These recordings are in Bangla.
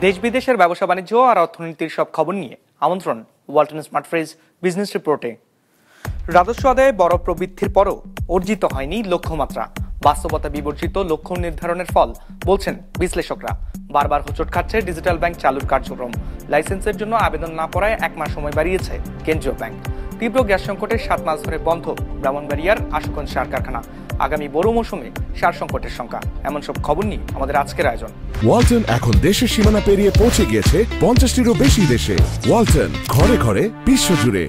দেশ বিদেশের ব্যবসা বাণিজ্য আর অর্থনীতির সব খবর নিয়ে আমন্ত্রণ ওয়ালটন স্মার্ট ফ্রিজ বিজনেস রিপোর্টে। রাজস্ব আদায়ে বড় প্রবৃদ্ধির পরও অর্জিত হয়নি লক্ষ্যমাত্রা। বাস্তবতা বিবর্জিত লক্ষ্য নির্ধারণের ফল বলছেন বিশ্লেষকরা। বারবার হোঁচট খাচ্ছে ডিজিটাল ব্যাংক চালুর কার্যক্রম। লাইসেন্সের জন্য আবেদন না পড়ায় 1 মাস সময় বাড়িয়েছে কেন্দ্রীয় ব্যাংক। তীব্র গ্যাস সংকটে 7 মাস ধরে বন্ধ ব্রাহ্মণবাড়িয়ার আশুগঞ্জ সার কারখানা। আগামী বড় মৌসুমে সার সংকটের শঙ্কা। এমন সব খবর নিয়ে আমাদের আজকের আয়োজন। ওয়ালটন এখন দেশের সীমানা পেরিয়ে পৌঁছে গিয়েছে 50টিরও বেশি দেশে। ওয়ালটন, ঘরে ঘরে বিশ্বজুড়ে।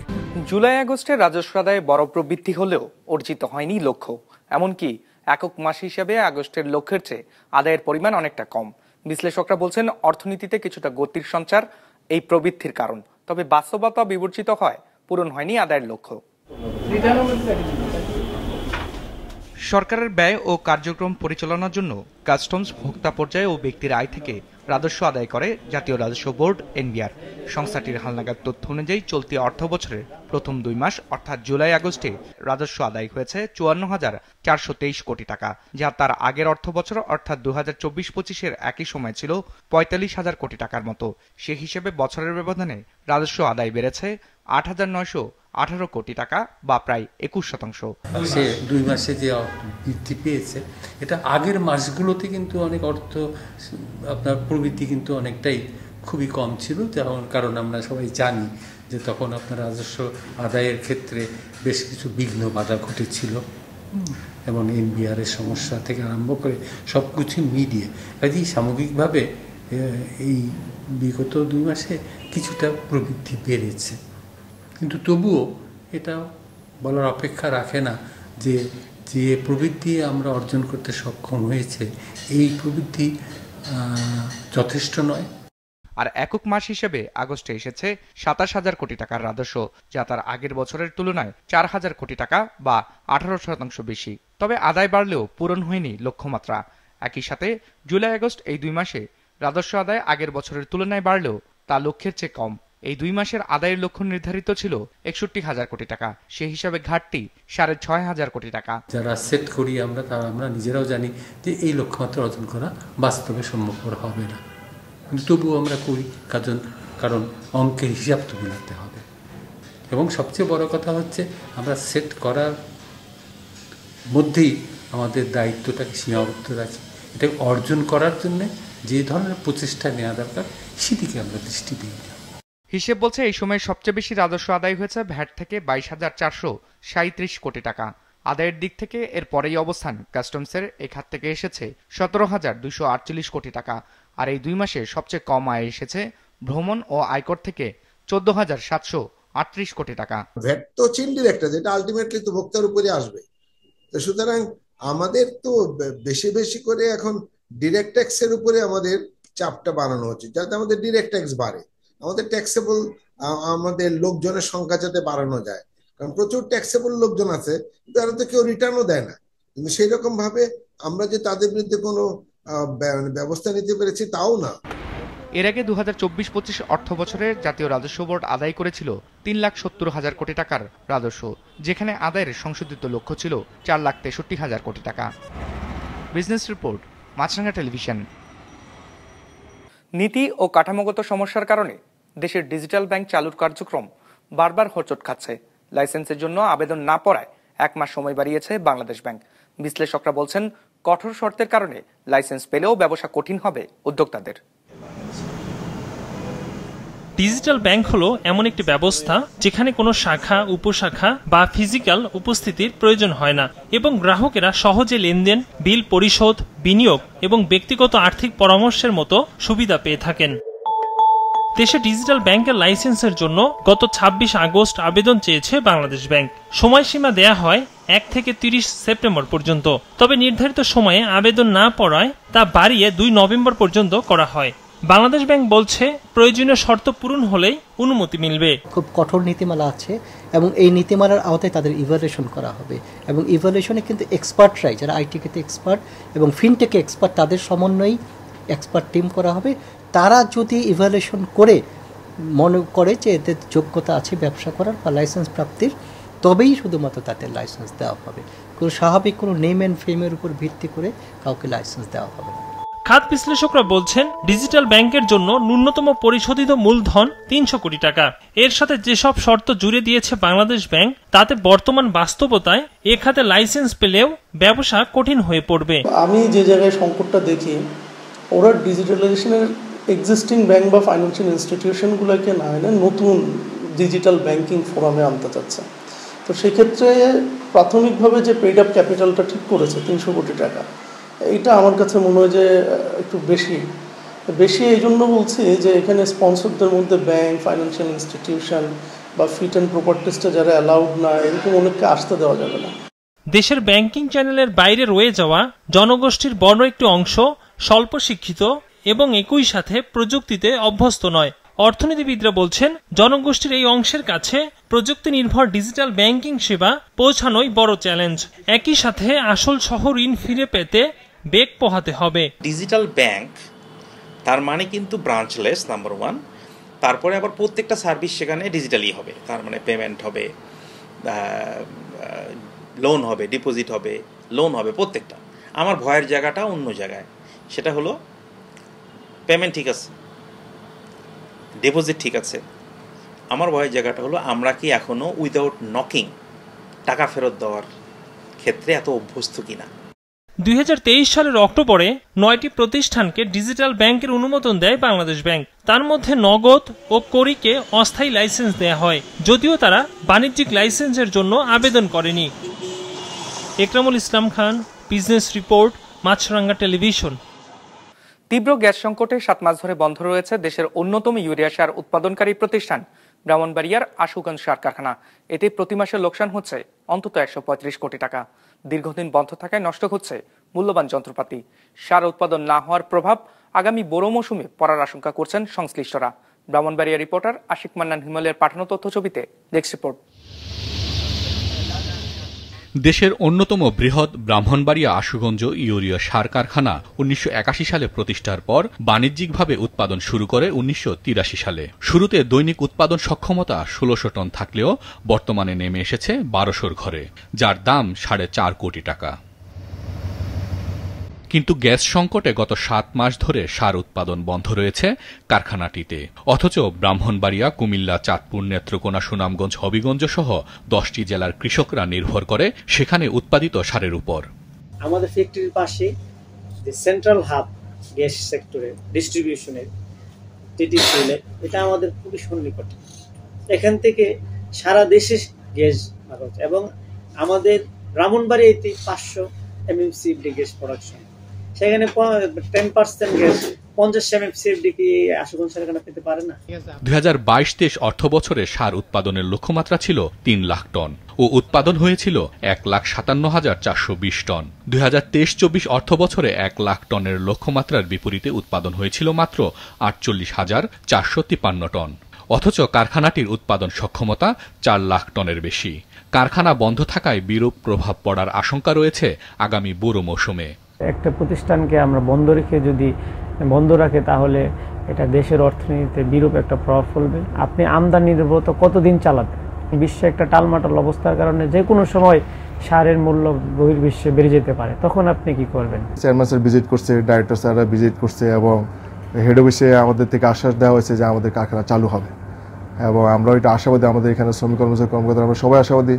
জুলাই আগস্টে রাজস্ব আদায়ে বড় প্রবৃদ্ধি হলেও অর্জিত হয়নি লক্ষ্য। এমনকি একক মাস হিসেবে আগস্টের লক্ষ্যের চেয়ে আদায়ের পরিমাণ অনেকটা কম। বিশ্লেষকরা বলছেন অর্থনীতিতে কিছুটা গতির সঞ্চার এই প্রবৃদ্ধির কারণ। তবে বাস্তবতা বিবর্জিত হয় পূরণ হয়নি আদায়ের লক্ষ্য। সরকারের ব্যয় ও কার্যক্রম পরিচালনার জন্য কাস্টমস ভোক্তা পর্যায়ে ও ব্যক্তির আয় থেকে রাজস্ব আদায় করে জাতীয় রাজস্ব বোর্ড এনবিআর। সংস্থাটির হালনাগাদ তথ্য অনুযায়ী চলতি অর্থ বছরের প্রথম 2 মাস অর্থাৎ জুলাই আগস্টে রাজস্ব আদায় হয়েছে 54,423 কোটি টাকা, যা তার আগের অর্থ বছর অর্থাৎ 2024-25-এর একই সময় ছিল 45,000 কোটি টাকার মতো। সে হিসেবে বছরের ব্যবধানে রাজস্ব আদায় বেড়েছে 8,918 কোটি টাকা বা প্রায় 21%। সে 2 মাসে যে বৃদ্ধি পেয়েছে এটা আগের মাসগুলোতে কিন্তু অনেক অর্থ আপনার প্রবৃদ্ধি কিন্তু অনেকটাই খুবই কম ছিল, কারণ আমরা সবাই জানি যে তখন আপনার রাজস্ব আদায়ের ক্ষেত্রে বেশ কিছু বিঘ্ন বাধা ঘটেছিল এবং এনবিআরের সমস্যা থেকে আরম্ভ করে সব কিছু মিলিয়ে কাজেই সামগ্রিকভাবে এই বিগত 2 মাসে কিছুটা প্রবৃদ্ধি বেড়েছে। কিন্তু তবুও এটা বলার অপেক্ষা রাখে না যে যে প্রবৃদ্ধি আমরা অর্জন করতে সক্ষম হয়েছে এই প্রবৃদ্ধি যথেষ্ট নয়। আর একক মাস হিসেবে আগস্টে এসেছে 27,000 কোটি টাকার রাজস্ব, যা তার আগের বছরের তুলনায় 4,000 কোটি টাকা বা 18% বেশি। তবে আদায় বাড়লেও পূরণ হয়নি লক্ষ্যমাত্রা। একই সাথে জুলাই আগস্ট এই 2 মাসে রাজস্ব আদায় আগের বছরের তুলনায় বাড়লেও তা লক্ষ্যের চেয়ে কম। এই 2 মাসের আদায়ের লক্ষ্য নির্ধারিত ছিল 61,000 কোটি টাকা। সে হিসাবে ঘাটতি 6,500 কোটি টাকা। যারা সেট করি আমরা নিজেরাও জানি যে এই লক্ষ্যমাত্রা অর্জন করা বাস্তবে সম্ভবপর হবে না, কিন্তু তবুও আমরা করি কারণ অঙ্কের হিসাব তো মেলাতে হবে। এবং সবচেয়ে বড় কথা হচ্ছে আমরা সেট করার মধ্যেই আমাদের দায়িত্বটাকে সীমাবদ্ধ রাখি। এটা অর্জন করার জন্য যে ধরনের প্রচেষ্টা নেওয়া দরকার সেদিকে আমরা দৃষ্টি দিই না। হিসেব বলছে এই সময় সবচেয়ে বেশি রাজস্ব আদায় হয়েছে ভ্যাট থেকে 22,437 কোটি টাকা। আদায়ের দিক থেকে এর পরেই অবস্থান কাস্টমসের। এই খাত থেকে এসেছে 17,248 কোটি টাকা। আর এই 2 মাসে সবচেয়ে কম আয় এসেছে ভ্রমণ ও আয়কর থেকে 14,738 কোটি টাকা। ভ্যাট তো হচ্ছে ইনডিরেক্ট, যেটা আলটিমেটলি তো ভোক্তার উপরে আসবে। তো সুতরাং আমাদের তো বেশি বেশি করে এখন ডিরেক্ট ট্যাক্সের উপরে আমাদের চাপটা বাড়ানো হচ্ছে, যাতে আমাদের ডিরেক্ট ট্যাক্স বাড়ে, আমাদের ট্যাক্সেবল আমাদের লোকজনের সংখ্যা যাতে বাড়ানো যায়। কারণ প্রচুর ট্যাক্সেবল লোকজন আছে, তারা তো কেউ রিটার্নও দেয় না। কিন্তু সেই রকম ভাবে আমরা যে তাদের বিরুদ্ধে কোনো ব্যবস্থা নিতে পেরেছি তাও না। এর আগে 2024-25 অর্থ বছরে জাতীয় রাজস্ব বোর্ড আদায় করেছিল 3,70,000 কোটি টাকার রাজস্ব, যেখানে আদায়ের সংশোধিত লক্ষ্য ছিল 4,63,000 কোটি টাকা। বিজনেস রিপোর্ট, মাছরাঙা টেলিভিশন। নীতি ও কাঠামোগত সমস্যার কারণে দেশের ডিজিটাল ব্যাংক চালুর কার্যক্রম বারবার হোঁচট খাচ্ছে। লাইসেন্সের জন্য আবেদন না পড়ায় 1 মাস সময় বাড়িয়েছে বাংলাদেশ ব্যাংক। বিশ্লেষকরা বলছেন কঠোর শর্তের কারণে লাইসেন্স পেলেও ব্যবসা কঠিন হবে উদ্যোক্তাদের। ডিজিটাল ব্যাংক হলো এমন একটি ব্যবস্থা যেখানে কোনো শাখা, উপশাখা বা ফিজিক্যাল উপস্থিতির প্রয়োজন হয় না এবং গ্রাহকেরা সহজে লেনদেন, বিল পরিশোধ, বিনিয়োগ এবং ব্যক্তিগত আর্থিক পরামর্শের মতো সুবিধা পেয়ে থাকেন। দেশে ডিজিটাল ব্যাংকের লাইসেন্সের জন্য গত 26 আগস্ট আবেদন চেয়েছে বাংলাদেশ ব্যাংক। সময়সীমা দেয়া হয় 1 থেকে 30 সেপ্টেম্বর পর্যন্ত। তবে নির্ধারিত সময়ে আবেদন না পড়ায় তা বাড়িয়ে 2 নভেম্বর পর্যন্ত করা হয়। বাংলাদেশ ব্যাংক বলছে প্রয়োজনীয় শর্ত পূরণ হলেই অনুমতি মিলবে। খুব কঠোর নীতিমালা আছে এবং এই নীতিমালার আওতায় তাদের ইভ্যালুয়েশন করা হবে এবং ইভ্যালুয়েশনে কিন্তু এক্সপার্টরাই, যারা আইটিকে এক্সপার্ট এবং ফিনটেকে এক্সপার্ট, তাদের সমন্বয়ে এক্সপার্ট টিম করা হবে। তারা যদি ইভ্যালুয়েশন করে মনে করে যে এদের যোগ্যতা আছে ব্যবসা করার বা লাইসেন্স প্রাপ্তির, তবেই শুধুমাত্র তাদের লাইসেন্স দেওয়া হবে। কোনো স্বাভাবিক কোনো নেম অ্যান্ড ফেমের উপর ভিত্তি করে কাউকে লাইসেন্স দেওয়া হবে না। খাত বিশ্লেষকরা বলছেন ডিজিটাল ব্যাংকের জন্য ন্যূনতম পরিশোধিত মূলধন ৩০০ কোটি টাকা। এর সাথে যেসব শর্ত জুড়ে দিয়েছে বাংলাদেশ ব্যাংক তাতে বর্তমান বাস্তবতায় এ খাতে লাইসেন্স পেলেও ব্যবসা কঠিন হয়ে পড়বে। আমি যে জায়গায় সংকটটা দেখি, ওরা ডিজিটালাইজেশনের এক্সিস্টিং ব্যাংক বা ফাইন্যান্সিয়াল ইনস্টিটিউশনগুলোকে না এনে নতুন ডিজিটাল ব্যাংকিং ফোরামে আনতে চাচ্ছে। তো সেক্ষেত্রে প্রাথমিকভাবে যে পেইড আপ ক্যাপিটালটা ঠিক করেছে ৩০০ কোটি টাকা, এইটা আমার কাছে মনে হয় যে একটু বেশি এই জন্য বলছি যে এখানে স্পন্সরদের মধ্যে ব্যাংক, ফাইন্যান্সিয়াল ইনস্টিটিউশন বা ফিট অ্যান্ড প্রপার টেস্টে যারা অ্যালাউড না, এরকম অনেককে আসতে দেওয়া যাবে না। দেশের ব্যাংকিং চ্যানেলের বাইরে রয়ে যাওয়া জনগোষ্ঠীর বড় একটি অংশ স্বল্প শিক্ষিত এবং একই সাথে প্রযুক্তিতে অভ্যস্ত নয়। অর্থনীতিবিদরা বলছেন জনগোষ্ঠীর এই অংশের কাছে প্রযুক্তি নির্ভর ডিজিটাল ব্যাংকিং সেবা পৌঁছানোই বড় চ্যালেঞ্জ। একই সাথে আসল সহ ঋণ ফিরে পেতে বেগ পোহাতে হবে। ডিজিটাল ব্যাংক তার মানে কিন্তু ব্রাঞ্চলেস নাম্বার 1, তারপরে আবার প্রত্যেকটা সার্ভিস সেখানে ডিজিটালি হবে। তার মানে পেমেন্ট হবে, লোন হবে, ডিপোজিট হবে, লোন হবে, প্রত্যেকটা। আমার ভয়ের জায়গাটা অন্য জায়গায়, সেটা হলো পেমেন্ট ঠিক আছে, ডিপোজিট ঠিক আছে, আমার ভয়ের জায়গাটা হলো আমরা কি এখনও উইদাউট নকিং টাকা ফেরত দেওয়ার ক্ষেত্রে এত অভ্যস্ত কিনা। 2023 সালের অক্টোবরে 9টি প্রতিষ্ঠানকে ডিজিটাল ব্যাংকের অনুমোদন দেয় বাংলাদেশ ব্যাংক। তার মধ্যে নগদ ও করিকে অস্থায়ী লাইসেন্স দেয়া হয়, যদিও তারা বাণিজ্যিক লাইসেন্সের জন্য আবেদন করেনি। একরামুল ইসলাম খান, বিজনেস রিপোর্ট, মাছরাঙ্গা টেলিভিশন। তীব্র গ্যাস সংকটে 7 মাস ধরে বন্ধ রয়েছে দেশের অন্যতম ইউরিয়া সার উৎপাদনকারী প্রতিষ্ঠান ব্রাহ্মণবাড়িয়ার আশুগঞ্জ সার কারখানা। এতে প্রতি মাসে লোকসান হচ্ছে অন্তত 135 কোটি টাকা। দীর্ঘদিন বন্ধ থাকায় নষ্ট হচ্ছে মূল্যবান যন্ত্রপাতি। সার উৎপাদন না হওয়ার প্রভাব আগামী বোরো মৌসুমে পড়ার আশঙ্কা করছেন সংশ্লিষ্টরা। ব্রাহ্মণবাড়িয়া রিপোর্টার আশিক মান্নান হিমালয়ের পাঠানো তথ্যছবিতে ডেস্ক রিপোর্ট। দেশের অন্যতম বৃহৎ ব্রাহ্মণবাড়িয়া আশুগঞ্জ ইউরিয়া সার কারখানা 1981 সালে প্রতিষ্ঠার পর বাণিজ্যিকভাবে উৎপাদন শুরু করে 1983 সালে। শুরুতে দৈনিক উৎপাদন সক্ষমতা 1600 টন থাকলেও বর্তমানে নেমে এসেছে 1200-র ঘরে, যার দাম 4.5 কোটি টাকা। কিন্তু গ্যাস সংকটে গত 7 মাস ধরে সার উৎপাদন বন্ধ রয়েছে কারখানাটিতে। অথচ ব্রাহ্মণবাড়িয়া, কুমিল্লা, চাঁদপুর, নেত্রকোনা, সুনামগঞ্জ, হবিগঞ্জ সহ 10টি জেলার কৃষকরা নির্ভর করে সেখানে উৎপাদিত সারের উপর। আমাদের ফ্যাক্টরির পাশে যে সেন্ট্রাল হাব গ্যাস সেক্টরের ডিস্ট্রিবিউশনের টিটিসিএল, এটা আমাদের খুবই সন্নিকট। এখান থেকে সারা দেশে গ্যাস হচ্ছে এবং আমাদের ব্রাহ্মণবাড়িয়াতে 500 MMCFD গ্যাস প্রোডাকশন, সেখানে 10% গ্যাস 50 MMCFD কি আশুগঞ্জ কারখানা পেতে পারে না। 2022-23 অর্থ বছরে সার উৎপাদনের লক্ষ্যমাত্রা ছিল 3 লাখ টন ও উৎপাদন হয়েছিল 1,57,420 টন। 2023-24 অর্থ বছরে 1 লাখ টনের লক্ষ্যমাত্রার বিপরীতে উৎপাদন হয়েছিল মাত্র 48,453 টন। অথচ কারখানাটির উৎপাদন সক্ষমতা 4 লাখ টনের বেশি। কারখানা বন্ধ থাকায় বিরূপ প্রভাব পড়ার আশঙ্কা রয়েছে আগামী বোরো মৌসুমে। একটা প্রতিষ্ঠানকে আমরা বন্ধ রাখে তাহলে এটা দেশের অর্থনীতিতে বিরূপ একটা প্রভাব ফেলবে। আপনি আমদানি নির্ভরতা কতদিন চালাবেন? বিশ্বে একটা টালমাটাল অবস্থার কারণে যে কোনো সময় সারের মূল্য বহির্বিশ্বে বেড়ে যেতে পারে, তখন আপনি কি করবেন? চেয়ারম্যান স্যার ভিজিট করছে, ডাইরেক্টর স্যাররা ভিজিট করছে এবং হেড অফিসে আমাদের থেকে আশ্বাস দেওয়া হয়েছে যে আমাদের কারখানা চালু হবে এবং আমরা ওইটা আশাবাদী। আমাদের এখানে শ্রমিক কর্মকর্তা আমরা সবাই আশাবাদী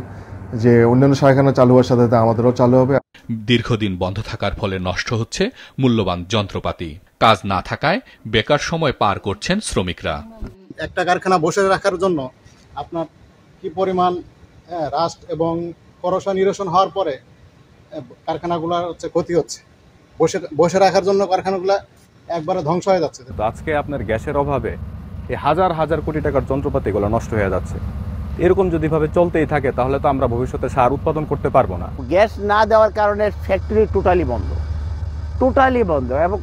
যে অন্যান্য কারখানা চালু হওয়ার সাথে সাথে আমাদেরও চালু হবে। দীর্ঘদিন বন্ধ থাকার ফলে নষ্ট হচ্ছে মূল্যবান যন্ত্রপাতি। কাজ না থাকায় বেকার সময় পার করছেন শ্রমিকরা। একটা কারখানা বসে রাখার জন্য আপনার কি পরিমাণ রাস্ট এবং করোশন নিরসন হওয়ার পরে কারখানাগুলোর ক্ষতি হচ্ছে। বসে রাখার জন্য কারখানাগুলো একবারে ধ্বংস হয়ে যাচ্ছে। আজকে আপনার গ্যাসের অভাবে এই হাজার হাজার কোটি টাকার যন্ত্রপাতিগুলো নষ্ট হয়ে যাচ্ছে। এরকম যদি ভাবে চলতেই থাকে তাহলে তো আমরা ভবিষ্যতে সার উৎপাদন করতে পারবো না। গ্যাস না দেওয়ার কারণে ফ্যাক্টরি টোটালি বন্ধ এবং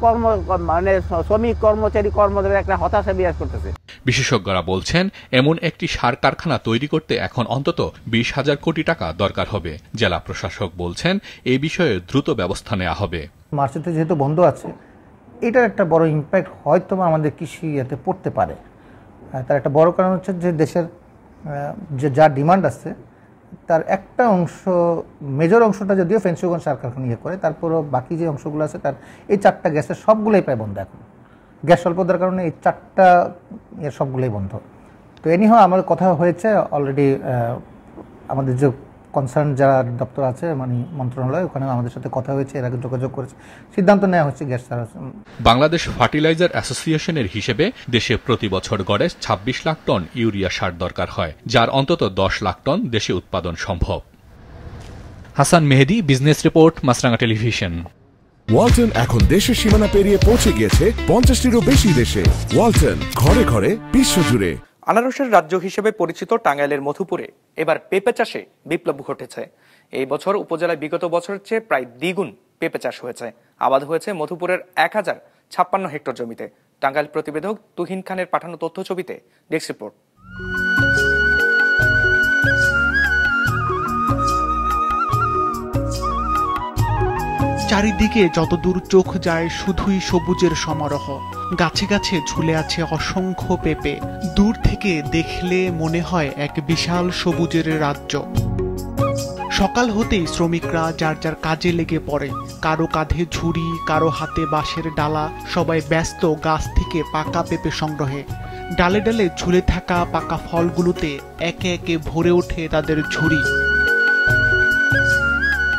শ্রমিক কর্মচারীদের একটা হতাশা বিরাজ করতেছে। বিশেষজ্ঞরা বলছেন এমন একটি সার কারখানা তৈরি করতে এখন অন্তত 20,000 কোটি টাকা দরকার হবে। জেলা প্রশাসক বলছেন এই বিষয়ে দ্রুত ব্যবস্থা নেওয়া হবে। মার্চেতে যেহেতু বন্ধ আছে, এটার একটা বড় ইম্প্যাক্ট হয়তো আমাদের কৃষি এতে পড়তে পারে। তার একটা বড় কারণ হচ্ছে যে দেশের যা ডিমান্ড আছে তার একটা অংশ, মেজর অংশটা যদিও ফেঞ্চুগঞ্জ সার কারখানা ইয়ে করে, তারপরও বাকি যে অংশগুলো আছে তার এই 4টা গ্যাসের সবগুলোই প্রায় বন্ধ এখন। গ্যাস স্বল্পতার কারণে এই 4টা এর সবগুলোই বন্ধ। তো এনিহাও আমার কথা হয়েছে অলরেডি, আমাদের যে কনসার্ন যারা দপ্তর আছে মানে মন্ত্রণালয়, ওখানে আমাদের সাথে কথা হয়েছে, এর আগে যোগাযোগ করেছে, সিদ্ধান্ত নেওয়া হচ্ছে গ্যাস ছাড়া। বাংলাদেশ ফার্টিলাইজার অ্যাসোসিয়েশনের হিসেবে দেশে প্রতি বছর গড়ে 26 লাখ টন ইউরিয়া সার দরকার হয়, যার অন্তত 10 লাখ টন দেশে উৎপাদন সম্ভব। হাসান মেহেদী, বিজনেস রিপোর্ট, মাছরাঙা টেলিভিশন। ওয়ালটন এখন দেশের সীমানা পেরিয়ে পৌঁছে গিয়েছে 50টিরও বেশি দেশে। ওয়ালটন, ঘরে ঘরে বিশ্বজুড়ে। আনারসের রাজ্য হিসেবে পরিচিত টাঙ্গাইলের মধুপুরে এবার পেঁপে চাষে বিপ্লব ঘটেছে। এই বছর উপজেলায় বিগত বছরের চেয়ে প্রায় দ্বিগুণ পেঁপে চাষ হয়েছে। আবাদ হয়েছে মধুপুরের 1056 হেক্টর জমিতে। টাঙ্গাইল প্রতিবেদক তুহিন খানের পাঠানো তথ্য ছবিতে ডেস্ক রিপোর্ট। চারিদিকে যতদূর চোখ যায় শুধুই সবুজের সমারোহ। গাছে গাছে ঝুলে আছে অসংখ্য পেঁপে। দূর থেকে দেখলে মনে হয় এক বিশাল সবুজের রাজ্য। সকাল হতেই শ্রমিকরা যার যার কাজে লেগে পড়ে। কারো কাঁধে ঝুড়ি, কারো হাতে বাঁশের ডালা, সবাই ব্যস্ত গাছ থেকে পাকা পেঁপে সংগ্রহে। ডালে ডালে ঝুলে থাকা পাকা ফলগুলোতে একে একে ভরে ওঠে তাদের ঝুড়ি।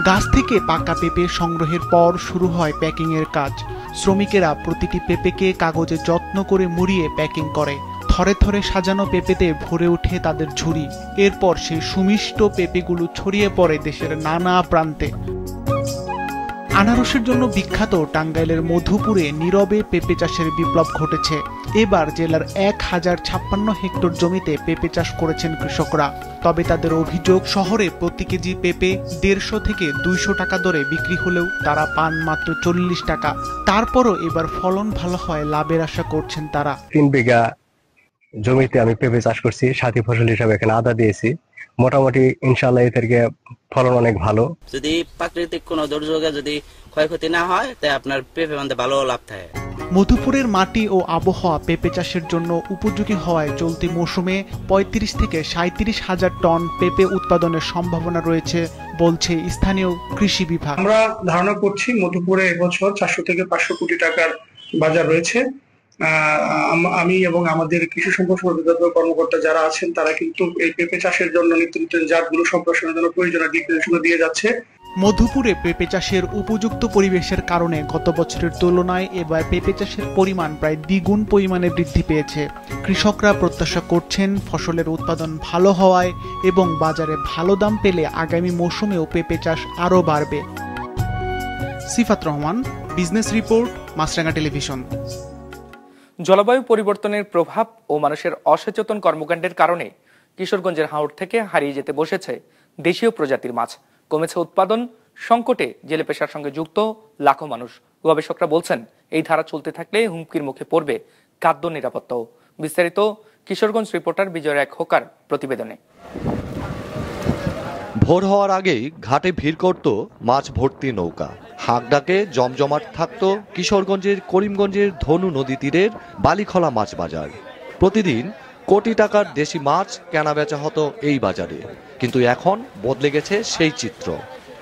গাছ থেকে পাকা পেঁপে সংগ্রহের পর শুরু হয় প্যাকিং এর কাজ। শ্রমিকেরা প্রতিটি পেঁপেকে কাগজে যত্ন করে মুড়িয়ে প্যাকিং করে। থরে থরে সাজানো পেঁপেতে ভরে ওঠে তাদের ঝুড়ি। এরপর সেই সুমিষ্ট পেঁপেগুলো ছড়িয়ে পড়ে দেশের নানা প্রান্তে। আনারসের জন্য বিখ্যাত টাঙ্গাইলের মধুপুরে নীরবে পেঁপে চাষের বিপ্লব ঘটেছে। এবার জেলার 1056 হেক্টর জমিতে পেঁপে চাষ করেছেন কৃষকরা। তবে তাদের অভিযোগ, শহরে প্রতি কেজি পেঁপে 150 থেকে 200 টাকা দরে বিক্রি হলেও তারা পান মাত্র 40 টাকা। তারপরও এবার ফলন ভালো হয়, লাভের আশা করছেন তারা। 3 বিঘা জমিতে আমি পেঁপে চাষ করছি, সাথী ফসল হিসাবে এখানে আদা দিয়েছি। মোটামুটি ইনশাআল্লাহ এর থেকে ফলন অনেক ভালো। যদি প্রাকৃতিক কোনো দুর্যোগে যদি ক্ষয়ক্ষতি না হয় তাই আপনার পেঁপে মধ্যে ভালো লাভ থাকে। মধুপুরের মাটি ও আবহাওয়া পেঁপে চাষের জন্য উপযোগী হওয়ায় চলতি মৌসুমে 35 থেকে 37 হাজার টন পেঁপে উৎপাদনের সম্ভাবনা রয়েছে বলছে স্থানীয় কৃষি বিভাগ। আমরা ধারণা করছি মধুপুরে এবছর 400 থেকে 500 কোটি টাকার বাজার রয়েছে। আমি এবং আমাদের কৃষি সম্পদ অধিদপ্তর কর্মকর্তা যারা আছেন তারা কিন্তু এই পেঁপে চাষের জন্য নিত্য নতুন জাতগুলো সম্প্রসারণের জন্য প্রয়োজনীয় দিক নির্দেশনা দিয়ে যাচ্ছে। মধুপুরে পেঁপে চাষের উপযুক্ত পরিবেশের কারণে গত বছরের তুলনায় এবার পেঁপে চাষের পরিমাণ প্রায় দ্বিগুণ পরিমাণে বৃদ্ধি পেয়েছে। কৃষকরা প্রত্যাশা করছেন ফসলের উৎপাদন ভালো হওয়ায় এবং বাজারে ভালো দাম পেলে আগামী মৌসুমেও পেঁপে চাষ আরও বাড়বে। সিফাত রহমান, বিজনেস রিপোর্ট, মাছরাঙা টেলিভিশন। জলবায়ু পরিবর্তনের প্রভাব ও মানুষের অসচেতন কর্মকাণ্ডের কারণে কিশোরগঞ্জের হাওর থেকে হারিয়ে যেতে বসেছে দেশীয় প্রজাতির মাছ। কমেছে উৎপাদন, সংকটে জেলে পেশার সঙ্গে যুক্ত লাখো মানুষ। গবেষকরা বলছেন এই ধারা চলতে থাকলে হুমকির মুখে পড়বে খাদ্য নিরাপত্তাও। বিস্তারিত কিশোরগঞ্জ রিপোর্টার বিজয় এক হোকার প্রতিবেদনে। ভোর হওয়ার আগেই ঘাটে ভিড় করত মাছ ভর্তি নৌকা। হাঁক ডাকে জমজমাট থাকত কিশোরগঞ্জের করিমগঞ্জের ধনু নদী তীরের বালিখলা মাছ বাজার। প্রতিদিন কোটি টাকার দেশি মাছ কেনা বেচা হতো এই বাজারে, কিন্তু এখন বদলে গেছে সেই চিত্র।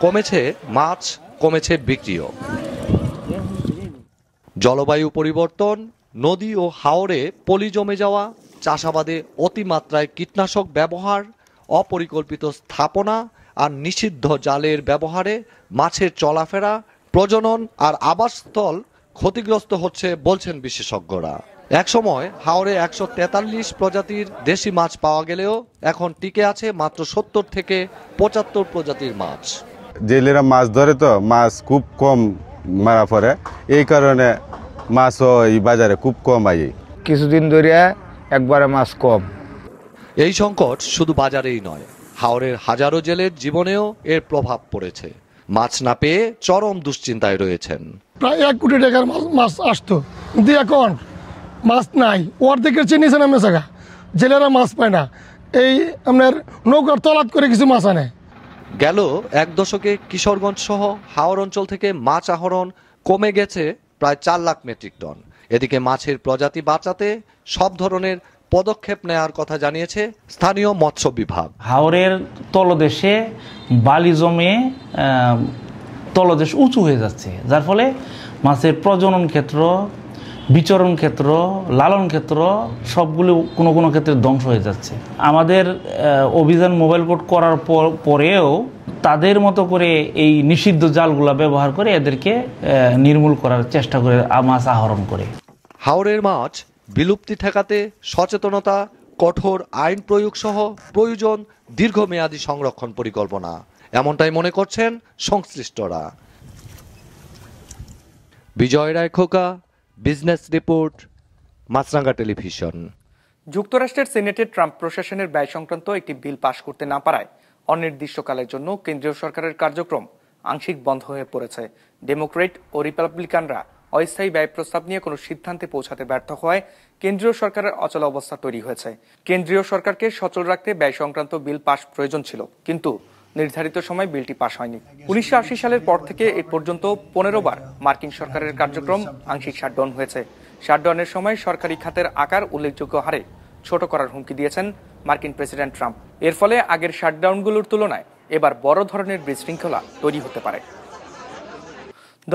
কমেছে মাছ, কমেছে বিক্রিও। জলবায়ু পরিবর্তন, নদী ও হাওরে পলি জমে যাওয়া, চাষাবাদে অতিমাত্রায় কীটনাশক ব্যবহার, অপরিকল্পিত স্থাপনা আর নিষিদ্ধ জালের ব্যবহারে মাছের চলাফেরা, প্রজনন আর আবাসস্থল ক্ষতিগ্রস্ত হচ্ছে বলছেন বিশেষজ্ঞরা। একসময় হাওরে 143 প্রজাতির দেশি মাছ পাওয়া গেলেও এখন টিকে আছে মাত্র 70 থেকে 75 প্রজাতির মাছ। জেলেরা মাছ ধরে তো মাছ খুব কম মারা পড়ে, এই কারণে মাছও এই বাজারে খুব কম আয়। কিছুদিন ধরে একবারে মাছ কম। এই সংকট শুধু বাজারেই নয়, হাওরের হাজারো জেলের জীবনেও এর প্রভাব পড়েছে। মাছ না পেয়ে চরম দুশ্চিন্তায় রয়েছেন। প্রায় 1 কোটি টাকার মাছ আসতো, কিন্তু এখন মাছ নাই। অর্ধেকের চেয়ে নিচে নামে জায়গা, জেলেরা মাছ পায় না। এই আপনার নৌকার তলাত করে কিছু মাছ আনে। গেল 1 দশকে কিশোরগঞ্জ সহ হাওর অঞ্চল থেকে মাছ আহরণ কমে গেছে প্রায় 4 লাখ মেট্রিক টন। এদিকে মাছের প্রজাতি বাঁচাতে সব ধরনের পদক্ষেপ নেওয়ার কথা জানিয়েছে স্থানীয় মৎস্য বিভাগ। হাওরের তলদেশে বালি জমে তলদেশ উঁচু হয়ে যাচ্ছে, যার ফলে মাছের প্রজনন ক্ষেত্র, বিচরণ ক্ষেত্র, লালন ক্ষেত্র সবগুলো কোনো কোনো ক্ষেত্রে ধ্বংস হয়ে যাচ্ছে। আমাদের অভিযান মোবাইল কোর্ট করার পরেও তাদের মতো করে এই নিষিদ্ধ জালগুলা ব্যবহার করে এদেরকে নির্মূল করার চেষ্টা করে মাছ আহরণ করে। হাওরের মাছ বিলুপ্তি ঠেকাতে সচেতনতা, কঠোর আইন প্রয়োগ সহ প্রয়োজন দীর্ঘমেয়াদী সংরক্ষণ পরিকল্পনা, এমনটাই মনে করছেন সংশ্লিষ্টরা। বিজয় রায় খোকা, বিজনেস রিপোর্ট, মাছরাঙ্গা টেলিভিশন। যুক্তরাষ্ট্রের সিনেটে ট্রাম্প প্রশাসনের ব্যয় সংক্রান্ত একটি বিল পাশ করতে না পারায় অনির্দিষ্টকালের জন্য কেন্দ্রীয় সরকারের কার্যক্রম আংশিক বন্ধ হয়ে পড়েছে। ডেমোক্রেট ও রিপাবলিকানরা অস্থায়ী ব্যয় প্রস্তাব নিয়ে কোনো সিদ্ধান্তে পৌঁছাতে ব্যর্থ হওয়ায় কেন্দ্রীয় সরকারের অচল অবস্থা তৈরি হয়েছে। কেন্দ্রীয় সরকারকে সচল রাখতে ব্যয় সংক্রান্ত বিল পাশ প্রয়োজন ছিল, কিন্তু নির্ধারিত সময় বিলটি পাশ হয়নি। 1980 সালের পর থেকে এ পর্যন্ত 15 বার মার্কিন সরকারের কার্যক্রম আংশিক শাটডাউন হয়েছে। শাটডাউনের সময় সরকারি খাতের আকার উল্লেখযোগ্য হারে ছোট করার হুমকি দিয়েছেন মার্কিন প্রেসিডেন্ট ট্রাম্প। এর ফলে আগের শাটডাউনগুলোর তুলনায় এবার বড় ধরনের বিশৃঙ্খলা তৈরি হতে পারে।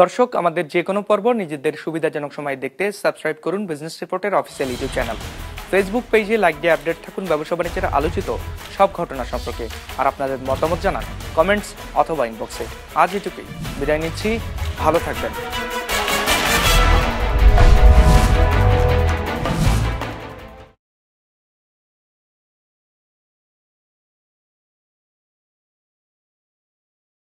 দর্শক, আমাদের যে কোনো পর্ব নিজেদের সুবিধাজনক সময় দেখতে সাবস্ক্রাইব করুন বিজনেস রিপোর্টের অফিসিয়াল ইউটিউব চ্যানেল। ফেসবুক পেজে লাইক দিয়ে আপডেট থাকুন ব্যবসা বাণিজ্যের আলোচিত সব ঘটনা সম্পর্কে। আর আপনাদের মতামত জানান কমেন্টস অথবা ইনবক্সে। আজ এটুকুই, বিদায় নিচ্ছি, ভালো থাকবেন।